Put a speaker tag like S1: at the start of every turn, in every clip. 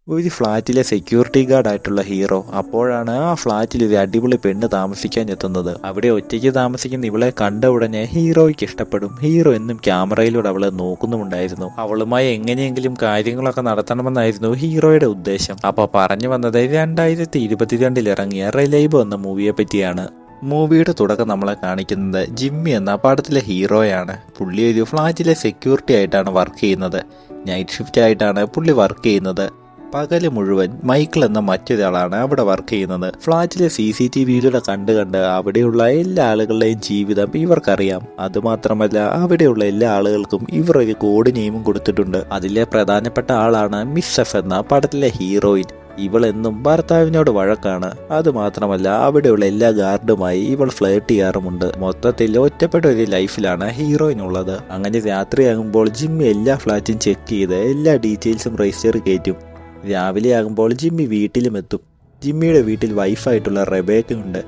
S1: ഒരു ഫ്ലാറ്റിലെ security ഗാർഡായിട്ടുള്ള hero അപ്പോഴാണ് ആ ഫ്ലാറ്റിൽ ഒരു അടിപൊളി പെണ്ണ് താമസിക്കാൻ എത്തുന്നത്. അവിടെ ഒറ്റയ്ക്ക് താമസിക്കുന്ന ഇവളെ കണ്ട ഉടനെ ഹീറോയ്ക്ക് ഇഷ്ടപ്പെടും. ഹീറോ എന്നും ക്യാമറയിലൂടെ അവളെ നോക്കുന്നുമുണ്ടായിരുന്നു. അവളുമായി എങ്ങനെയെങ്കിലും കാര്യങ്ങളൊക്കെ നടത്തണമെന്നായിരുന്നു ഹീറോയുടെ ഉദ്ദേശം. അപ്പൊ പറഞ്ഞു വന്നത് 2022 ഇറങ്ങിയ റിലൈബോ എന്ന മൂവിയെ പറ്റിയാണ്. മൂവിയുടെ തുടക്കം നമ്മളെ കാണിക്കുന്നത് ജിമ്മി എന്ന പടത്തിലെ ഹീറോയാണ്. പുള്ളി ഒരു ഫ്ലാറ്റിലെ സെക്യൂരിറ്റി ആയിട്ടാണ് വർക്ക് ചെയ്യുന്നത്. നൈറ്റ് ഷിഫ്റ്റ് ആയിട്ടാണ് പുള്ളി വർക്ക് ചെയ്യുന്നത്. പകല് മുഴുവൻ മൈക്കിൾ എന്ന മറ്റൊരാളാണ് അവിടെ വർക്ക് ചെയ്യുന്നത്. ഫ്ലാറ്റിലെ CCTVയിലൂടെ കണ്ട് അവിടെയുള്ള എല്ലാ ആളുകളുടെയും ജീവിതം ഇവർക്കറിയാം. അതുമാത്രമല്ല അവിടെയുള്ള എല്ലാ ആളുകൾക്കും ഇവർ ഒരു കോഡ് നെയിമും കൊടുത്തിട്ടുണ്ട്. അതിലെ പ്രധാനപ്പെട്ട ആളാണ് മിസ് എഫ് എന്ന പടത്തിലെ ഹീറോയിൻ. ഇവളെന്നും ഭർത്താവിനോട് വഴക്കാണ്. അതുമാത്രമല്ല അവിടെയുള്ള എല്ലാ ഗാർഡുമായി ഇവൾ ഫ്ലേർട്ട് ചെയ്യാറുമുണ്ട്. മൊത്തത്തിൽ ഒറ്റപ്പെട്ട ഒരു ലൈഫിലാണ് ഹീറോയിനുള്ളത്. അങ്ങനെ രാത്രിയാകുമ്പോൾ ജിമ്മി എല്ലാ ഫ്ലാറ്റും ചെക്ക് ചെയ്ത് എല്ലാ ഡീറ്റെയിൽസും രജിസ്റ്റർ കയറ്റും. രാവിലെ ആകുമ്പോൾ ജിമ്മി വീട്ടിലും എത്തും. ജിമ്മിയുടെ വീട്ടിൽ വൈഫായിട്ടുള്ള റെബേക്കയുണ്ട്.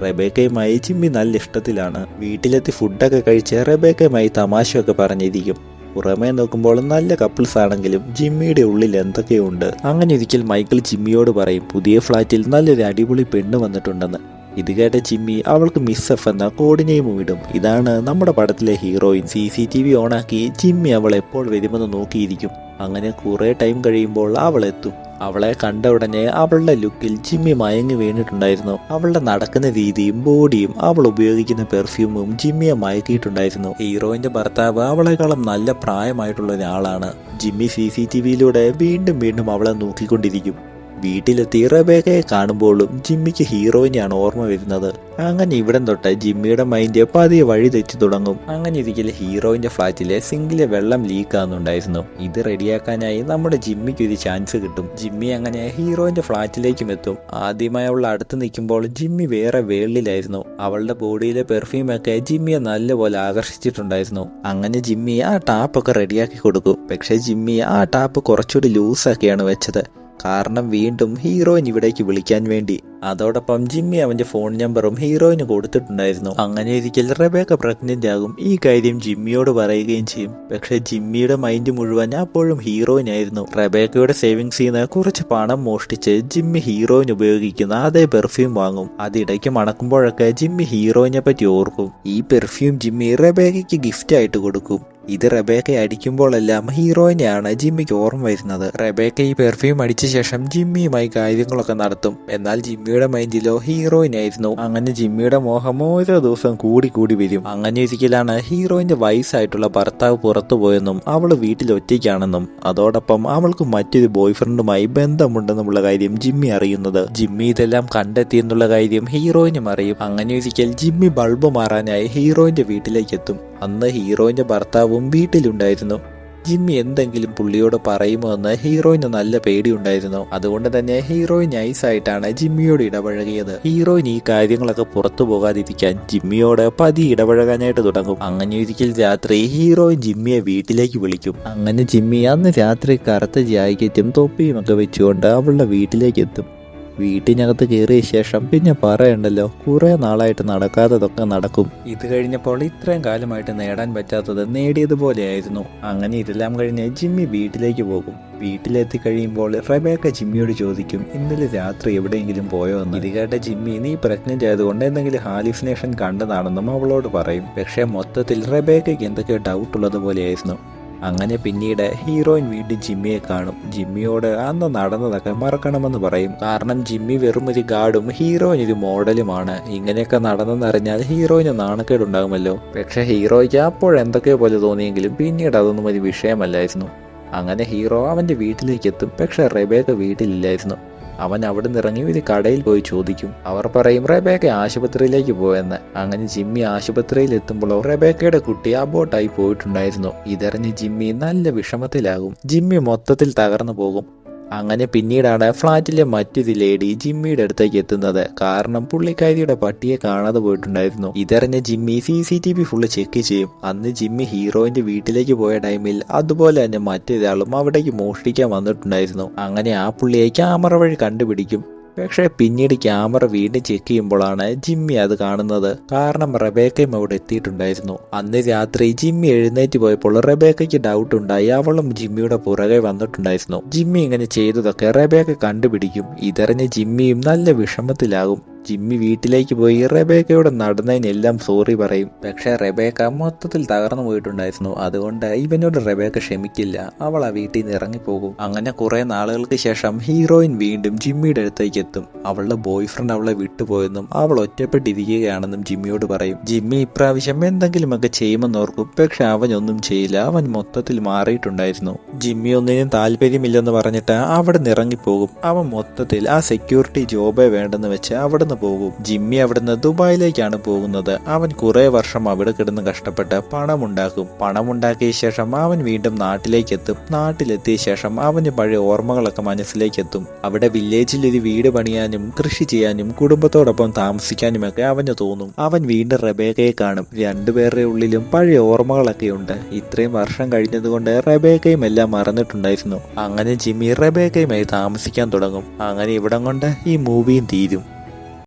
S1: റെബേക്കയുമായി ജിമ്മി നല്ല ഇഷ്ടത്തിലാണ്. വീട്ടിലെത്തി ഫുഡൊക്കെ കഴിച്ച് റെബേക്കയുമായി തമാശയൊക്കെ പറഞ്ഞിരിക്കും. പുറമേ നോക്കുമ്പോൾ നല്ല കപ്പിൾസ് ആണെങ്കിലും ജിമ്മിയുടെ ഉള്ളിൽ എന്തൊക്കെയോ ഉണ്ട്. അങ്ങനെ ഒരിക്കൽ മൈക്കിൾ ജിമ്മിയോട് പറയും പുതിയ ഫ്ലാറ്റിൽ നല്ലൊരു അടിപൊളി പെണ്ണ് വന്നിട്ടുണ്ടെന്ന്. ഇത് കേട്ട ജിമ്മി അവൾക്ക് മിസ് എഫ് എന്ന കോഡ് നെയിമും ഇടും. ഇതാണ് നമ്മുടെ പടത്തിലെ ഹീറോയിൻ. CCTV ഓണാക്കി ജിമ്മി അവൾ എപ്പോൾ വരുമെന്ന് നോക്കിയിരിക്കും. അങ്ങനെ കുറെ ടൈം കഴിയുമ്പോൾ അവൾ എത്തും. അവളെ കണ്ട ഉടനെ അവളുടെ ലുക്കിൽ ജിമ്മി മയങ്ങി വീണിട്ടുണ്ടായിരുന്നു. അവളുടെ നടക്കുന്ന രീതിയും ബോഡിയും അവൾ ഉപയോഗിക്കുന്ന പെർഫ്യൂമും ജിമ്മിയെ മയക്കിയിട്ടുണ്ടായിരുന്നു. ഹീറോയിന്റെ ഭർത്താവ് അവളെക്കാളും നല്ല പ്രായമായിട്ടുള്ള ഒരാളാണ്. ജിമ്മി CCTVയിലൂടെ വീണ്ടും വീണ്ടും അവളെ നോക്കിക്കൊണ്ടിരിക്കും. വീട്ടിലെത്തി റെബേക്കയെ കാണുമ്പോഴും ജിമ്മിക്ക് ഹീറോയിനെയാണ് ഓർമ്മ വരുന്നത്. അങ്ങനെ ഇവിടം തൊട്ട് ജിമ്മിയുടെ മൈൻഡ് പതിയെ വഴി തെറ്റി തുടങ്ങും. അങ്ങനെ ഇരിക്കൽ ഹീറോയിന്റെ ഫ്ലാറ്റിലെ സിങ്കിലെ വെള്ളം ലീക്ക് ആകുന്നുണ്ടായിരുന്നു. ഇത് റെഡിയാക്കാനായി നമ്മുടെ ജിമ്മിക്ക് ഒരു ചാൻസ് കിട്ടും. ജിമ്മി അങ്ങനെ ഹീറോയിന്റെ ഫ്ലാറ്റിലേക്കും എത്തും. ആദ്യമായി അവൾ അടുത്ത് നിൽക്കുമ്പോൾ ജിമ്മി വേറെ വേൾഡിലായിരുന്നു. അവളുടെ ബോഡിയിലെ പെർഫ്യൂമൊക്കെ ജിമ്മിയെ നല്ലപോലെ ആകർഷിച്ചിട്ടുണ്ടായിരുന്നു. അങ്ങനെ ജിമ്മി ആ ടാപ്പൊക്കെ റെഡിയാക്കി കൊടുക്കും. പക്ഷേ ജിമ്മി ആ ടാപ്പ് കുറച്ചുകൂടി ലൂസാക്കിയാണ് വെച്ചത്. കാരണം വീണ്ടും ഹീറോയിൻ ഇവിടേക്ക് വിളിക്കാൻ വേണ്ടി. അതോടൊപ്പം ജിമ്മി അവന്റെ ഫോൺ നമ്പറും ഹീറോയിന് കൊടുത്തിട്ടുണ്ടായിരുന്നു. അങ്ങനെ ഒരിക്കൽ റെബേക്ക പ്രഗ്നന്റ് ആകും. ഈ കാര്യം ജിമ്മിയോട് പറയുകയും ചെയ്യും. പക്ഷെ ജിമ്മിയുടെ മൈൻഡ് മുഴുവൻ അപ്പോഴും ഹീറോയിനായിരുന്നു. റെബേക്കയുടെ സേവിങ്സിൽ നിന്ന് കുറച്ച് പണം മോഷ്ടിച്ച് ജിമ്മി ഹീറോയിൻ ഉപയോഗിക്കുന്ന അതേ പെർഫ്യൂം വാങ്ങും. അതിടയ്ക്ക് മണക്കുമ്പോഴൊക്കെ ജിമ്മി ഹീറോയിനെ പറ്റി ഓർക്കും. ഈ പെർഫ്യൂം ജിമ്മി റെബേക്കയ്ക്ക് ഗിഫ്റ്റ് ആയിട്ട് കൊടുക്കും. ഇത് റെബേക്ക അടിക്കുമ്പോഴെല്ലാം ഹീറോയിനെയാണ് ജിമ്മിക്ക് ഓർമ്മ വരുന്നത്. റെബേക്ക ഈ പെർഫ്യൂം അടിച്ച ശേഷം ജിമ്മിയുമായി കാര്യങ്ങളൊക്കെ നടത്തും. എന്നാൽ ജിമ്മിയുടെ മൈൻഡിലോ ഹീറോയിനായിരുന്നു. അങ്ങനെ ജിമ്മിയുടെ മോഹം ഓരോ ദിവസം കൂടി കൂടി വരും. അങ്ങനെ ഒരിക്കലാണ് ഹീറോയിന്റെ വയസ്സായിട്ടുള്ള ഭർത്താവ് പുറത്തു പോയെന്നും അവള് വീട്ടിൽ ഒറ്റയ്ക്കാണെന്നും അതോടൊപ്പം അവൾക്ക് മറ്റൊരു ബോയ്ഫ്രണ്ടുമായി ബന്ധമുണ്ടെന്നുള്ള കാര്യം ജിമ്മി അറിയുന്നത്. ജിമ്മി ഇതെല്ലാം കണ്ടെത്തിയെന്നുള്ള കാര്യം ഹീറോയിനും അറിയും. അങ്ങനെ ഒരിക്കൽ ജിമ്മി ബൾബ് മാറാനായി ഹീറോയിന്റെ വീട്ടിലേക്ക് എത്തും. അന്ന് ഹീറോയിന്റെ ഭർത്താവും വീട്ടിലുണ്ടായിരുന്നു. ജിമ്മി എന്തെങ്കിലും പുള്ളിയോട് പറയുമോ എന്ന് ഹീറോയിന് നല്ല പേടിയുണ്ടായിരുന്നു. അതുകൊണ്ട് തന്നെ ഹീറോയിൻ നൈസായിട്ടാണ് ജിമ്മിയോട് ഇടപഴകിയത്. ഹീറോയിൻ ഈ കാര്യങ്ങളൊക്കെ പുറത്തു പോകാതിരിക്കാൻ ജിമ്മിയോട് പതി ഇടപഴകാനായിട്ട് തുടങ്ങും. അങ്ങനെ ഒരിക്കൽ രാത്രി ഹീറോയിൻ ജിമ്മിയെ വീട്ടിലേക്ക് വിളിക്കും. അങ്ങനെ ജിമ്മി അന്ന് രാത്രി കറുത്ത ജാക്കറ്റും തൊപ്പിയും ഒക്കെ വെച്ചുകൊണ്ട് അവളുടെ വീട്ടിലേക്ക് എത്തും. വീട്ടിനകത്ത് കയറിയ ശേഷം പിന്നെ പറയണ്ടല്ലോ, കുറെ നാളായിട്ട് നടക്കാത്തതൊക്കെ നടക്കും. ഇത് കഴിഞ്ഞപ്പോൾ ഇത്രയും കാലമായിട്ട് നേടാൻ പറ്റാത്തത് നേടിയതുപോലെയായിരുന്നു. അങ്ങനെ ഇതെല്ലാം കഴിഞ്ഞ് ജിമ്മി വീട്ടിലേക്ക് പോകും. വീട്ടിലെത്തി കഴിയുമ്പോൾ റെബേക്ക ജിമ്മിയോട് ചോദിക്കും ഇന്നലെ രാത്രി എവിടെയെങ്കിലും പോയോ എന്ന്. ഇത് കേട്ട ജിമ്മി നീ പ്രഗ്നന്റ് ആയതുകൊണ്ട് എന്തെങ്കിലും ഹാലിസിനേഷൻ കണ്ടതാണെന്നും അവളോട് പറയും. പക്ഷേ മൊത്തത്തിൽ റെബേക്കയ്ക്ക് എന്തൊക്കെയോ ഡൗട്ട് ഉള്ളതുപോലെയായിരുന്നു. അങ്ങനെ പിന്നീട് ഹീറോയിൻ വീണ്ടും ജിമ്മിയെ കാണും. ജിമ്മിയോട് അന്ന് നടന്നതൊക്കെ മറക്കണമെന്ന് പറയും. കാരണം ജിമ്മി വെറും ഒരു ഗാർഡും ഹീറോയിൻ ഒരു മോഡലുമാണ്. ഇങ്ങനെയൊക്കെ നടന്നെന്നറിഞ്ഞാൽ ഹീറോയിന് നാണക്കേടുണ്ടാകുമല്ലോ. പക്ഷെ ഹീറോയ്ക്ക് അപ്പോഴെന്തൊക്കെയോ പോലെ തോന്നിയെങ്കിലും പിന്നീട് അതൊന്നും ഒരു വിഷയമല്ലായിരുന്നു. അങ്ങനെ ഹീറോ അവന്റെ വീട്ടിലേക്ക് എത്തും. പക്ഷെ റെബേക്ക വീട്ടിലില്ലായിരുന്നു. അവൻ അവിടെ നിന്നിറങ്ങി ഒരു കടയിൽ പോയി ചോദിക്കും. അവർ പറയും റെബേക്ക ആശുപത്രിയിലേക്ക് പോയെന്ന്. അങ്ങനെ ജിമ്മി ആശുപത്രിയിൽ എത്തുമ്പോഴോ റെബേക്കയുടെ കുട്ടി അബോട്ടായി പോയിട്ടുണ്ടായിരുന്നു. ഇതറിഞ്ഞ് ജിമ്മി നല്ല വിഷമത്തിലാകും. ജിമ്മി മൊത്തത്തിൽ തകർന്നു പോകും. അങ്ങനെ പിന്നീടാണ് ഫ്ലാറ്റിലെ മറ്റൊരു ലേഡി ജിമ്മിയുടെ അടുത്തേക്ക് എത്തുന്നത്. കാരണം പുള്ളിക്കാരിയുടെ പട്ടിയെ കാണാതെ പോയിട്ടുണ്ടായിരുന്നു. ഇതറിഞ്ഞ ജിമ്മി CCTV ഫുള്ള് ചെക്ക് ചെയ്യും. അന്ന് ജിമ്മി ഹീറോയിന്റെ വീട്ടിലേക്ക് പോയ ടൈമിൽ അതുപോലെ തന്നെ മറ്റൊരാളും അവിടേക്ക് മോഷ്ടിക്കാൻ വന്നിട്ടുണ്ടായിരുന്നു. അങ്ങനെ ആ പുള്ളിയെ ക്യാമറ വഴി കണ്ടുപിടിക്കും. പക്ഷേ പിന്നീട് ക്യാമറ വീണ്ടും ചെക്ക് ചെയ്യുമ്പോഴാണ് ജിമ്മി അത് കാണുന്നത്. കാരണം റെബേക്കയും അവിടെ എത്തിയിട്ടുണ്ടായിരുന്നു. അന്ന് രാത്രി ജിമ്മി എഴുന്നേറ്റ് പോയപ്പോൾ റെബേക്കയ്ക്ക് ഡൗട്ട് ഉണ്ടായി. അവളും ജിമ്മിയുടെ പുറകെ വന്നിട്ടുണ്ടായിരുന്നു. ജിമ്മി ഇങ്ങനെ ചെയ്തതൊക്കെ റെബേക്ക കണ്ടുപിടിക്കും. ഇതറിഞ്ഞ് ജിമ്മിയും നല്ല വിഷമത്തിലാകും. ജിമ്മി വീട്ടിലേക്ക് പോയി റെബേക്കയോട് നടന്നതിനെല്ലാം സോറി പറയും. പക്ഷെ റെബേക്ക മൊത്തത്തിൽ തകർന്നു പോയിട്ടുണ്ടായിരുന്നു. അതുകൊണ്ട് ഇവനോട് റെബേക്ക ക്ഷമിക്കില്ല. അവൾ ആ വീട്ടിൽ നിന്ന് ഇറങ്ങിപ്പോകും. അങ്ങനെ കുറെ നാളുകൾക്ക് ശേഷം ഹീറോയിൻ വീണ്ടും ജിമ്മിയുടെ അടുത്തേക്ക് എത്തും. അവളുടെ ബോയ് ഫ്രണ്ട് അവളെ വിട്ടുപോയെന്നും അവൾ ഒറ്റപ്പെട്ടിരിക്കുകയാണെന്നും ജിമ്മിയോട് പറയും. ജിമ്മി ഇപ്രാവശ്യം എന്തെങ്കിലുമൊക്കെ ചെയ്യുമെന്നോർക്കും. പക്ഷെ അവനൊന്നും ചെയ്യില്ല. അവൻ മൊത്തത്തിൽ മാറിയിട്ടുണ്ടായിരുന്നു. ജിമ്മി ഒന്നിനും താല്പര്യമില്ലെന്ന് പറഞ്ഞിട്ട് അവിടെ നിന്ന് ഇറങ്ങിപ്പോകും. അവൻ മൊത്തത്തിൽ ആ സെക്യൂരിറ്റി ജോബേ വേണ്ടെന്ന് വെച്ച് അവിടെ പോകും. ജിമ്മി അവിടുന്ന് ദുബായിലേക്കാണ് പോകുന്നത്. അവൻ കുറെ വർഷം അവിടെ കിടന്ന് കഷ്ടപ്പെട്ട് പണമുണ്ടാക്കും. പണമുണ്ടാക്കിയ ശേഷം അവൻ വീണ്ടും നാട്ടിലേക്ക് എത്തും. നാട്ടിലെത്തിയ ശേഷം അവന് പഴയ ഓർമ്മകളൊക്കെ മനസ്സിലേക്ക് എത്തും. അവിടെ വില്ലേജിൽ ഒരു വീട് പണിയാനും കൃഷി ചെയ്യാനും കുടുംബത്തോടൊപ്പം താമസിക്കാനുമൊക്കെ അവന് തോന്നും. അവൻ വീണ്ടും റെബേക്കയെ കാണും. രണ്ടുപേരുടെ ഉള്ളിലും പഴയ ഓർമ്മകളൊക്കെ ഉണ്ട്. ഇത്രയും വർഷം കഴിഞ്ഞതുകൊണ്ട് റെബേക്കയും എല്ലാം മറന്നിട്ടുണ്ടായിരുന്നു. അങ്ങനെ ജിമ്മി റെബേക്കയുമായി താമസിക്കാൻ തുടങ്ങും. അങ്ങനെ ഇവിടം കൊണ്ട് ഈ മൂവിയും തീരും.